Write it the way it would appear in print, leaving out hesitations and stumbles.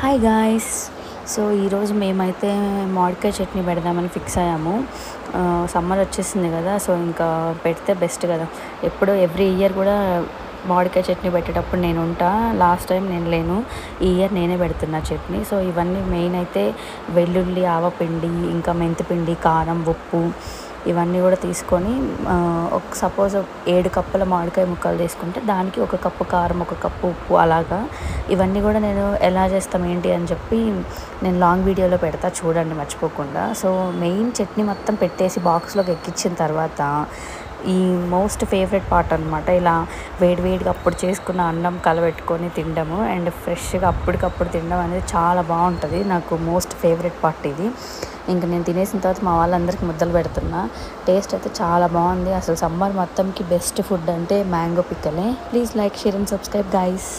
Hi guys. So ఈరోజు మేమైతే మామిడికాయ చట్నీ పెడదామని ఫిక్స్ అయ్యాము. సమ్మర్ వచ్చేసింది కదా, సో ఇంకా పెడితే బెస్ట్ కదా. ఎప్పుడో ఎవ్రీ ఇయర్ కూడా మామిడికాయ చట్నీ పెట్టేటప్పుడు నేను ఉంటా. లాస్ట్ టైం నేను లేను, ఈ ఇయర్ నేనే పెడుతున్నా చట్నీ. సో ఇవన్నీ మెయిన్ అయితే వెల్లుల్లి, ఆవపిండి, ఇంకా మెంతిపిండి, కారం, ఉప్పు ఇవన్నీ కూడా తీసుకొని ఒక సపోజ్ 7 కప్పుల మామిడికాయ ముక్కలు తీసుకుంటే దానికి 1 కప్పు కారం, 1 కప్పు ఉప్పు, అలాగా ఇవన్నీ కూడా నేను ఎలా చేస్తాం ఏంటి అని చెప్పి నేను లాంగ్ వీడియోలో పెడతా, చూడండి మర్చిపోకుండా. సో మెయిన్ చట్నీ మొత్తం పెట్టేసి బాక్స్లోకి ఎక్కించిన తర్వాత ఈ మోస్ట్ ఫేవరెట్ పార్ట్ అనమాట. ఇలా వేడివేడిగా అప్పుడు చేసుకున్న అన్నం కలబెట్టుకొని తినడము అండ్ ఫ్రెష్గా అప్పటికప్పుడు తినడం అనేది చాలా బాగుంటుంది. నాకు మోస్ట్ ఫేవరెట్ పార్ట్ ఇది. ఇంకా నేను తినేసిన తర్వాత మా వాళ్ళందరికీ ముద్దలు పెడుతున్నా. టేస్ట్ అయితే చాలా బాగుంది. అసలు సమ్మర్ మొత్తంకి బెస్ట్ ఫుడ్ అంటే మ్యాంగో పిక్కలే. Please like, share and subscribe guys.